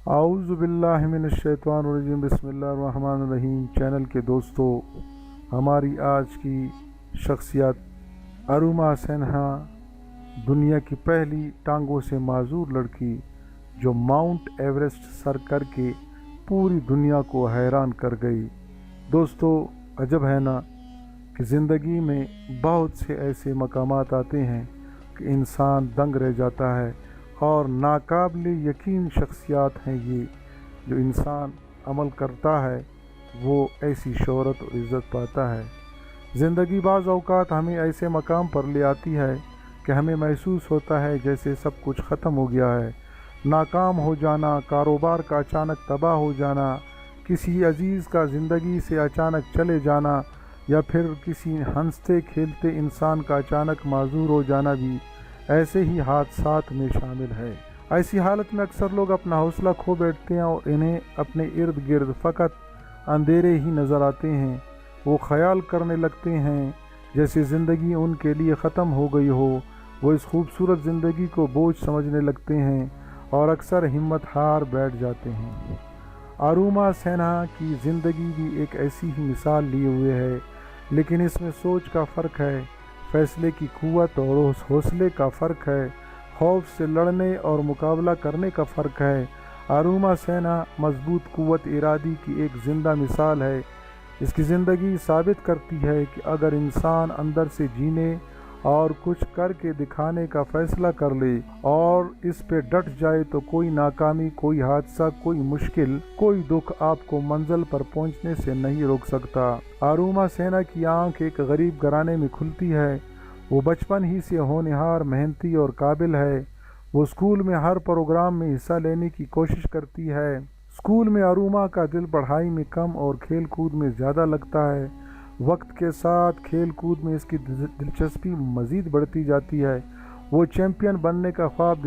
اعوذ باللہ من الشیطان الرجیم، بسم اللہ الرحمن الرحیم۔ چینل کے دوستو، ہماری آج کی شخصیت اروما سنہا، دنیا کی پہلی ٹانگوں سے معذور لڑکی جو ماؤنٹ ایورسٹ سر کر کے پوری دنیا کو حیران کر گئی۔ دوستو، عجب ہے نا کہ زندگی میں بہت سے ایسے مقامات آتے ہیں کہ انسان دنگ رہ جاتا ہے، اور ناقابل یقین شخصیات ہیں یہ جو انسان عمل کرتا ہے وہ ایسی شہرت اور عزت پاتا ہے۔ زندگی بعض اوقات ہمیں ایسے مقام پر لے آتی ہے کہ ہمیں محسوس ہوتا ہے جیسے سب کچھ ختم ہو گیا ہے۔ ناکام ہو جانا، کاروبار کا اچانک تباہ ہو جانا، کسی عزیز کا زندگی سے اچانک چلے جانا، یا پھر کسی ہنستے کھیلتے انسان کا اچانک معذور ہو جانا بھی ایسے ہی حادثات میں شامل ہے۔ ایسی حالت میں اکثر لوگ اپنا حوصلہ کھو بیٹھتے ہیں اور انہیں اپنے ارد گرد فقط اندھیرے ہی نظر آتے ہیں۔ وہ خیال کرنے لگتے ہیں جیسے زندگی ان کے لیے ختم ہو گئی ہو۔ وہ اس خوبصورت زندگی کو بوجھ سمجھنے لگتے ہیں اور اکثر ہمت ہار بیٹھ جاتے ہیں۔ اروما سنہا کی زندگی بھی ایک ایسی ہی مثال لیے ہوئے ہے، لیکن اس میں سوچ کا فرق ہے، فیصلے کی قوت اور حوصلے کا فرق ہے، خوف سے لڑنے اور مقابلہ کرنے کا فرق ہے۔ اروما سنہا مضبوط قوت ارادی کی ایک زندہ مثال ہے۔ اس کی زندگی ثابت کرتی ہے کہ اگر انسان اندر سے جینے اور کچھ کر کے دکھانے کا فیصلہ کر لے اور اس پہ ڈٹ جائے تو کوئی ناکامی، کوئی حادثہ، کوئی مشکل، کوئی دکھ آپ کو منزل پر پہنچنے سے نہیں روک سکتا۔ اروما سنہا کی آنکھ ایک غریب گھرانے میں کھلتی ہے۔ وہ بچپن ہی سے ہونہار، محنتی اور قابل ہے۔ وہ اسکول میں ہر پروگرام میں حصہ لینے کی کوشش کرتی ہے۔ اسکول میں اروما کا دل پڑھائی میں کم اور کھیل کود میں زیادہ لگتا ہے۔ وقت کے ساتھ کھیل کود میں اس کی دلچسپی مزید بڑھتی جاتی ہے۔ وہ چیمپئن بننے کا خواب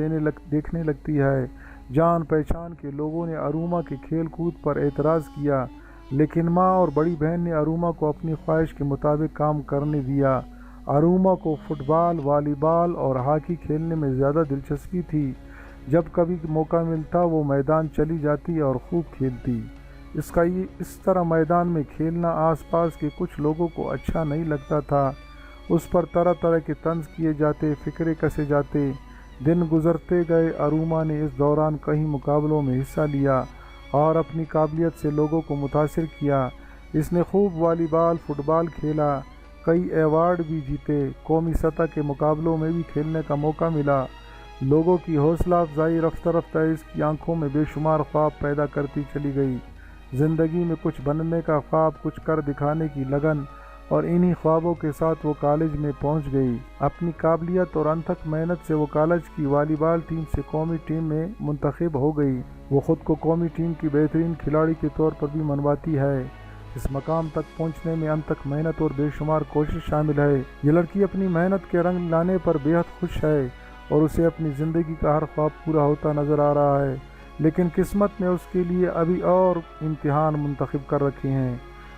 دیکھنے لگتی ہے۔ جان پہچان کے لوگوں نے اروما کے کھیل کود پر اعتراض کیا، لیکن ماں اور بڑی بہن نے اروما کو اپنی خواہش کے مطابق کام کرنے دیا۔ اروما کو فٹ بال، والی بال اور ہاکی کھیلنے میں زیادہ دلچسپی تھی۔ جب کبھی موقع ملتا وہ میدان چلی جاتی اور خوب کھیلتی۔ اس طرح میدان میں کھیلنا آس پاس کے کچھ لوگوں کو اچھا نہیں لگتا تھا۔ اس پر طرح طرح کے طنز کیے جاتے، فقرے کسے جاتے۔ دن گزرتے گئے، اروما نے اس دوران کئی مقابلوں میں حصہ لیا اور اپنی قابلیت سے لوگوں کو متاثر کیا۔ اس نے خوب والی بال، فٹ بال کھیلا، کئی ایوارڈ بھی جیتے۔ قومی سطح کے مقابلوں میں بھی کھیلنے کا موقع ملا۔ لوگوں کی حوصلہ افزائی رفتہ رفتہ اس کی آنکھوں میں بے شمار خواب پیدا کرتی چلی گئی۔ زندگی میں کچھ بننے کا خواب، کچھ کر دکھانے کی لگن، اور انہی خوابوں کے ساتھ وہ کالج میں پہنچ گئی۔ اپنی قابلیت اور انتھک محنت سے وہ کالج کی والی بال ٹیم سے قومی ٹیم میں منتخب ہو گئی۔ وہ خود کو قومی ٹیم کی بہترین کھلاڑی کے طور پر بھی منواتی ہے۔ اس مقام تک پہنچنے میں انتھک محنت اور بے شمار کوشش شامل ہے۔ یہ لڑکی اپنی محنت کے رنگ لانے پر بے حد خوش ہے اور اسے اپنی زندگی کا ہر خواب پورا ہوتا نظر آ رہا ہے، لیکن قسمت نے اس کے لیے ابھی اور امتحان منتخب کر رکھے ہیں۔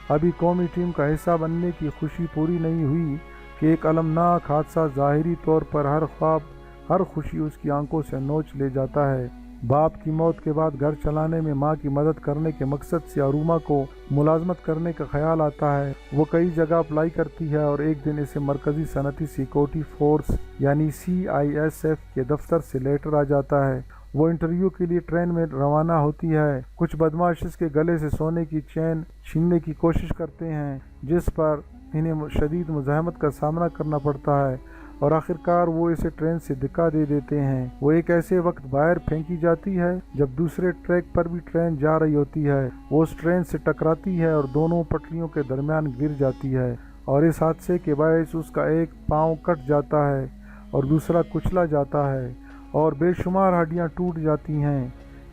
ابھی قومی ٹیم کا حصہ بننے کی خوشی پوری نہیں ہوئی کہ ایک المناک حادثہ ظاہری طور پر ہر خواب، ہر خوشی اس کی آنکھوں سے نوچ لے جاتا ہے۔ باپ کی موت کے بعد گھر چلانے میں ماں کی مدد کرنے کے مقصد سے اروما کو ملازمت کرنے کا خیال آتا ہے۔ وہ کئی جگہ اپلائی کرتی ہے اور ایک دن اسے مرکزی صنعتی سیکورٹی فورس یعنی CISF کے دفتر سے لیٹر آ جاتا ہے۔ وہ انٹرویو کے لیے ٹرین میں روانہ ہوتی ہے۔ کچھ بدماش اس کے گلے سے سونے کی چین چھیننے کی کوشش کرتے ہیں، جس پر انہیں شدید مزاحمت کا سامنا کرنا پڑتا ہے، اور آخرکار وہ اسے ٹرین سے دھکا دے دیتے ہیں۔ وہ ایک ایسے وقت باہر پھینکی جاتی ہے جب دوسرے ٹریک پر بھی ٹرین جا رہی ہوتی ہے۔ وہ اس ٹرین سے ٹکراتی ہے اور دونوں پٹریوں کے درمیان گر جاتی ہے، اور اس حادثے کے باعث اس کا ایک پاؤں کٹ جاتا ہے اور دوسرا کچلا جاتا ہے، اور بے شمار ہڈیاں ٹوٹ جاتی ہیں۔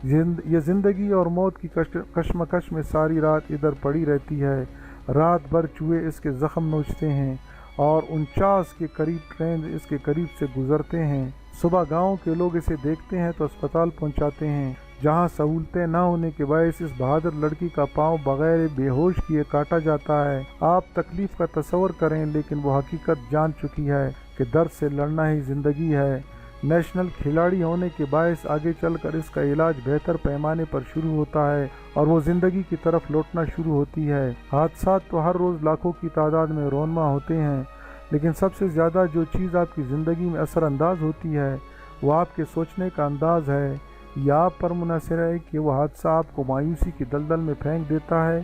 یہ زندگی اور موت کی کشمکش میں ساری رات ادھر پڑی رہتی ہے۔ رات بھر چوہے اس کے زخم نوچتے ہیں اور 49 کے قریب ٹرین اس کے قریب سے گزرتے ہیں۔ صبح گاؤں کے لوگ اسے دیکھتے ہیں تو اسپتال پہنچاتے ہیں، جہاں سہولتیں نہ ہونے کے باعث اس بہادر لڑکی کا پاؤں بغیر بے ہوش کیے کاٹا جاتا ہے۔ آپ تکلیف کا تصور کریں، لیکن وہ حقیقت جان چکی ہے کہ درد سے لڑنا ہی زندگی ہے۔ نیشنل کھلاڑی ہونے کے باعث آگے چل کر اس کا علاج بہتر پیمانے پر شروع ہوتا ہے اور وہ زندگی کی طرف لوٹنا شروع ہوتی ہے۔ حادثات تو ہر روز لاکھوں کی تعداد میں رونما ہوتے ہیں، لیکن سب سے زیادہ جو چیز آپ کی زندگی میں اثر انداز ہوتی ہے وہ آپ کے سوچنے کا انداز ہے۔ یہ آپ پر منحصر ہے کہ وہ حادثہ آپ کو مایوسی کی دلدل میں پھینک دیتا ہے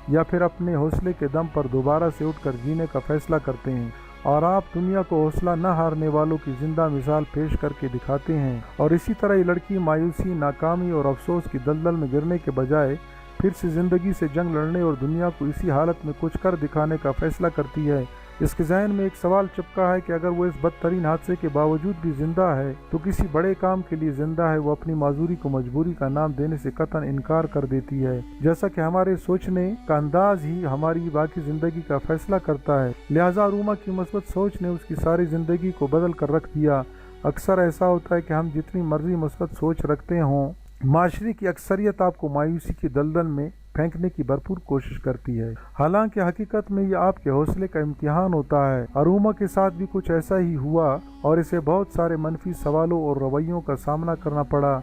یا پھر اپنے حوصلے کے دم پر دوبارہ سے اٹھ کر جینے کا فیصلہ کرتے ہیں، اور آپ دنیا کو حوصلہ نہ ہارنے والوں کی زندہ مثال پیش کر کے دکھاتے ہیں۔ اور اسی طرح یہ لڑکی مایوسی، ناکامی اور افسوس کی دلدل میں گرنے کے بجائے پھر سے زندگی سے جنگ لڑنے اور دنیا کو اسی حالت میں کچھ کر دکھانے کا فیصلہ کرتی ہے۔ اس کے ذہن میں ایک سوال چپکا ہے کہ اگر وہ اس بدترین حادثے کے باوجود بھی زندہ ہے تو کسی بڑے کام کے لیے زندہ ہے۔ وہ اپنی معذوری کو مجبوری کا نام دینے سے قطعاً انکار کر دیتی ہے، جیسا کہ ہمارے سوچنے کا انداز ہی ہماری باقی زندگی کا فیصلہ کرتا ہے۔ لہٰذا اروما کی مثبت سوچ نے اس کی ساری زندگی کو بدل کر رکھ دیا۔ اکثر ایسا ہوتا ہے کہ ہم جتنی مرضی مثبت سوچ رکھتے ہوں، معاشرے کی اکثریت آپ کو مایوسی کی دلدل میں پھینکنے کی بھرپور کوشش کرتی ہے، حالانکہ حقیقت میں یہ آپ کے حوصلے کا امتحان ہوتا ہے۔ اروما کے ساتھ بھی کچھ ایسا ہی ہوا اور اسے بہت سارے منفی سوالوں اور رویوں کا سامنا کرنا پڑا۔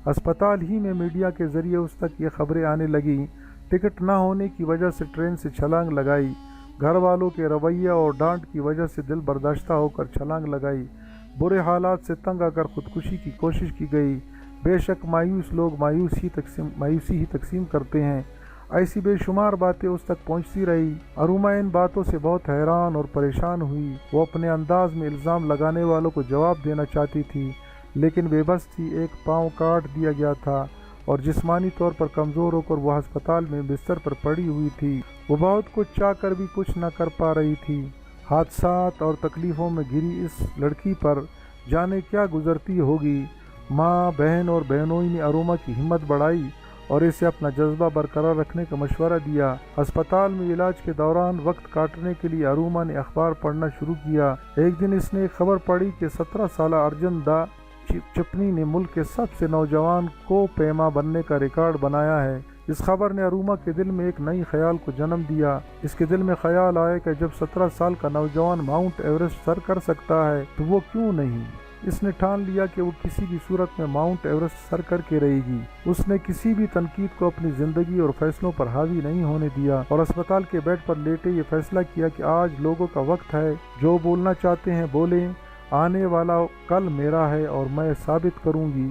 اسپتال ہی میں میڈیا کے ذریعے اس تک یہ خبریں آنے لگیں، ٹکٹ نہ ہونے کی وجہ سے ٹرین سے چھلانگ لگائی، گھر والوں کے رویہ اور ڈانٹ کی وجہ سے دل برداشتہ ہو کر چھلانگ لگائی، برے حالات سے تنگ آ کر خودکشی کی کوشش کی گئی۔ بے شک مایوس لوگ مایوسی ہی تقسیم کرتے ہیں۔ ایسی بے شمار باتیں اس تک پہنچتی رہی۔ اروما ان باتوں سے بہت حیران اور پریشان ہوئی۔ وہ اپنے انداز میں الزام لگانے والوں کو جواب دینا چاہتی تھی، لیکن بے بس تھی۔ ایک پاؤں کاٹ دیا گیا تھا اور جسمانی طور پر کمزور ہو کر وہ ہسپتال میں بستر پر پڑی ہوئی تھی۔ وہ بہت کچھ چاہ کر بھی کچھ نہ کر پا رہی تھی۔ حادثات اور تکلیفوں میں گھری اس لڑکی پر جانے کیا گزرتی ہوگی۔ ماں، بہن اور بہنوئی نے اروما کی ہمت بڑھائی اور اسے اپنا جذبہ برقرار رکھنے کا مشورہ دیا۔ ہسپتال میں علاج کے دوران وقت کاٹنے کے لیے اروما نے اخبار پڑھنا شروع کیا۔ ایک دن اس نے ایک خبر پڑھی کہ 17 سالہ ارجن دا چپنی نے ملک کے سب سے نوجوان کو پیما بننے کا ریکارڈ بنایا ہے۔ اس خبر نے اروما کے دل میں ایک نئی خیال کو جنم دیا۔ اس کے دل میں خیال آیا کہ جب 17 سال کا نوجوان ماؤنٹ ایورسٹ سر کر سکتا ہے تو وہ کیوں نہیں۔ اس نے ٹھان لیا کہ وہ کسی بھی صورت میں ماؤنٹ ایورسٹ سر کر کے رہے گی۔ اس نے کسی بھی تنقید کو اپنی زندگی اور فیصلوں پر حاوی نہیں ہونے دیا اور اسپتال کے بیڈ پر لیٹے یہ فیصلہ کیا کہ آج لوگوں کا وقت ہے، جو بولنا چاہتے ہیں بولیں، آنے والا کل میرا ہے اور میں ثابت کروں گی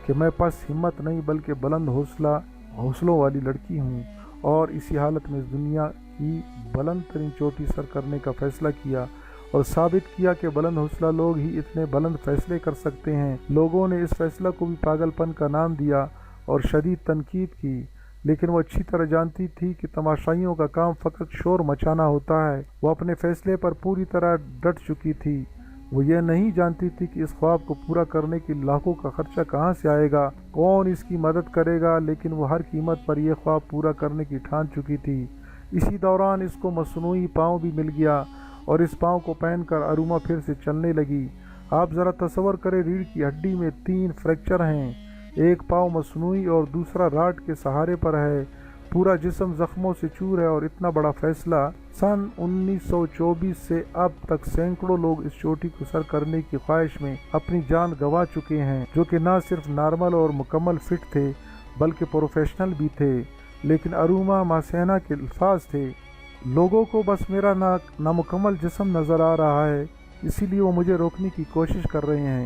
کہ میں پس ہمت نہیں بلکہ بلند حوصلوں والی لڑکی ہوں۔ اور اسی حالت میں اس دنیا کی بلند ترین چوٹی سر کرنے کا فیصلہ کیا اور ثابت کیا کہ بلند حوصلہ لوگ ہی اتنے بلند فیصلے کر سکتے ہیں۔ لوگوں نے اس فیصلہ کو بھی پاگل پن کا نام دیا اور شدید تنقید کی، لیکن وہ اچھی طرح جانتی تھی کہ تماشائیوں کا کام فقط شور مچانا ہوتا ہے۔ وہ اپنے فیصلے پر پوری طرح ڈٹ چکی تھی۔ وہ یہ نہیں جانتی تھی کہ اس خواب کو پورا کرنے کے لاکھوں کا خرچہ کہاں سے آئے گا، کون اس کی مدد کرے گا، لیکن وہ ہر قیمت پر یہ خواب پورا کرنے کی ٹھان چکی تھی۔ اسی دوران اس کو مصنوعی پاؤں بھی مل گیا اور اس پاؤں کو پہن کر اروما پھر سے چلنے لگی۔ آپ ذرا تصور کریں، ریڑھ کی ہڈی میں 3 فریکچر ہیں، ایک پاؤں مصنوعی اور دوسرا راڈ کے سہارے پر ہے، پورا جسم زخموں سے چور ہے، اور اتنا بڑا فیصلہ۔ سن 1924 سے اب تک سینکڑوں لوگ اس چوٹی کو سر کرنے کی خواہش میں اپنی جان گنوا چکے ہیں، جو کہ نہ صرف نارمل اور مکمل فٹ تھے بلکہ پروفیشنل بھی تھے۔ لیکن اروما ماسینا کے الفاظ تھے، لوگوں کو بس میرا نامکمل جسم نظر آ رہا ہے، اسی لیے وہ مجھے روکنے کی کوشش کر رہے ہیں۔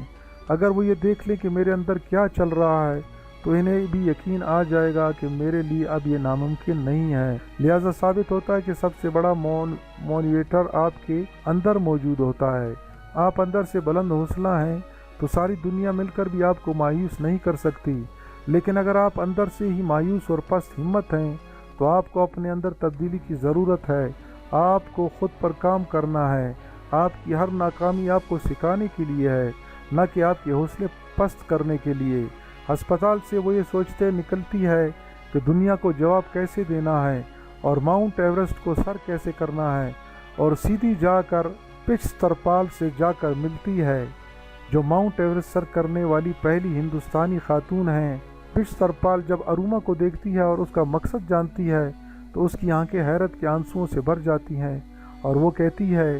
اگر وہ یہ دیکھ لیں کہ میرے اندر کیا چل رہا ہے تو انہیں بھی یقین آ جائے گا کہ میرے لیے اب یہ ناممکن نہیں ہے۔ لہذا ثابت ہوتا ہے کہ سب سے بڑا مونیٹر آپ کے اندر موجود ہوتا ہے۔ آپ اندر سے بلند حوصلہ ہیں تو ساری دنیا مل کر بھی آپ کو مایوس نہیں کر سکتی، لیکن اگر آپ اندر سے ہی مایوس اور پست ہمت ہیں تو آپ کو اپنے اندر تبدیلی کی ضرورت ہے۔ آپ کو خود پر کام کرنا ہے۔ آپ کی ہر ناکامی آپ کو سکھانے کے لیے ہے، نہ کہ آپ کے حوصلے پست کرنے کے لیے۔ ہسپتال سے وہ یہ سوچتے نکلتی ہے کہ دنیا کو جواب کیسے دینا ہے اور ماؤنٹ ایورسٹ کو سر کیسے کرنا ہے، اور سیدھی جا کر پچھترپال سے جا کر ملتی ہے، جو ماؤنٹ ایورسٹ سر کرنے والی پہلی ہندوستانی خاتون ہیں۔ پچھترپال جب اروما کو دیکھتی ہے اور اس کا مقصد جانتی ہے تو اس کی آنکھیں حیرت کے آنسوؤں سے بھر جاتی ہیں اور وہ کہتی ہے،